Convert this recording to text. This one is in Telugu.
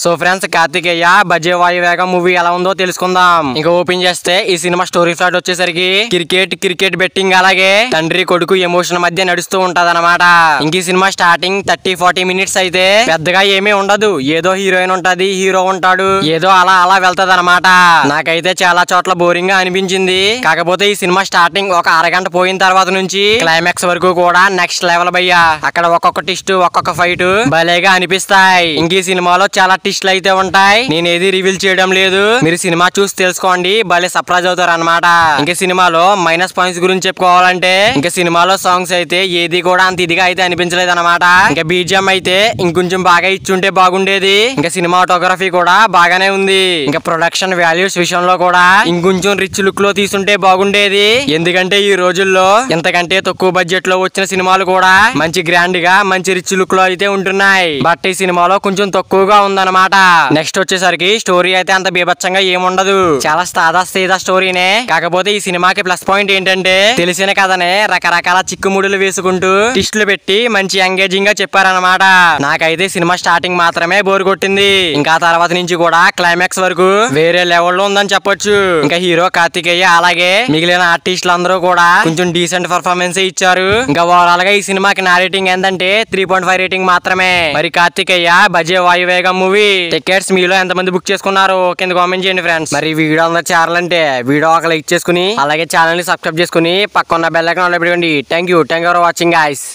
సో ఫ్రెండ్స్, కార్తికేయ బజే వాయువేగం మూవీ ఎలా ఉందో తెలుసుకుందాం. ఇంకా ఓపెన్ చేస్తే ఈ సినిమా స్టోరీ స్టార్ట్ వచ్చేసరికి క్రికెట్ బెట్టింగ్ అలాగే తండ్రి కొడుకు ఎమోషన్ మధ్య నడుస్తూ ఉంటది అనమాట. ఇంక ఈ సినిమా స్టార్టింగ్ 30-40 మినిట్స్ అయితే పెద్దగా ఏమీ ఉండదు. ఏదో హీరోయిన్ ఉంటది, హీరో ఉంటాడు, ఏదో అలా వెళ్తది అనమాట. నాకైతే చాలా చోట్ల బోరింగ్ గా అనిపించింది. కాకపోతే ఈ సినిమా స్టార్టింగ్ ఒక అరగంట పోయిన తర్వాత నుంచి క్లైమాక్స్ వరకు కూడా నెక్స్ట్ లెవెల్ భయ్యా. అక్కడ ఒక్కొక్క ట్విస్ట్, ఒక్కొక్క ఫైట్ భలేగా అనిపిస్తాయి. ఇంక ఈ సినిమాలో చాలా ట్విస్ట్లు అయితే ఉంటాయి. నేను ఏది రివీల్ చేయడం లేదు, మీరు సినిమా చూసి తెలుసుకోండి, భలే సర్ప్రైజ్ అవుతారు అనమాట. ఇంకా సినిమాలో మైనస్ పాయింట్స్ గురించి చెప్పుకోవాలంటే ఇంకా సినిమాలో సాంగ్స్ అయితే ఏది కూడా అంత ఇదిగా అయితే అనిపించలేదు అనమాట. ఇంకా బీజిఎం అయితే ఇంకొంచెం బాగా ఇచ్చుంటే బాగుండేది. ఇంకా సినిమాటోగ్రఫీ కూడా బాగానే ఉంది. ఇంకా ప్రొడక్షన్ వాల్యూస్ విషయంలో కూడా ఇంకొంచెం రిచ్ లుక్ లో తీసుంటే బాగుండేది. ఎందుకంటే ఈ రోజుల్లో ఇంతకంటే తక్కువ బడ్జెట్ లో వచ్చిన సినిమాలు కూడా మంచి గ్రాండ్ గా మంచి రిచ్ లుక్ లో అయితే ఉంటున్నాయి. బట్ ఈ సినిమాలో కొంచెం తక్కువగా ఉందన్నమాట. నెక్స్ట్ వచ్చేసరికి స్టోరీ అయితే అంత బీభత్సంగా ఏముండదు, చాలా సాదా స్టోరీనే. కాకపోతే ఈ సినిమాకి ప్లస్ పాయింట్ ఏంటంటే తెలిసిన కథనే రకరకాల చిక్కుముడులు వేసుకుంటూ ట్విస్టులు పెట్టి మంచి ఎంగేజింగ్ గా చెప్పారనమాట. నాకైతే సినిమా స్టార్టింగ్ మాత్రమే బోర్ కొట్టింది. ఇంకా తర్వాత నుంచి కూడా క్లైమాక్స్ వరకు వేరే లెవెల్లో ఉందని చెప్పొచ్చు. ఇంకా హీరో కార్తికేయ అలాగే మిగిలిన ఆర్టిస్టులు అందరూ కూడా కొంచెం డీసెంట్ పర్ఫార్మెన్స్ ఇచ్చారు. ఇంకా ఓవరాల్ గా ఈ సినిమాకి నా రేటింగ్ ఏంటంటే 3.5 రేటింగ్ మాత్రమే. మరి కార్తికేయ బజే వాయువేగం మూవీ టికెట్స్ మీలో ఎంతమంది బుక్ చేసుకున్నారు కింద కామెంట్ చేయండి ఫ్రెండ్స్. మరి వీడియో అందరూ చేరాలంటే వీడియో ఒక లైక్ చేసుకుని అలాగే ఛానల్ ని సబ్స్క్రైబ్ చేసుకుని పక్కన బెల్ ఐకాన్ ఆన్ లో పెట్టుకోండి. Thank you for watching guys.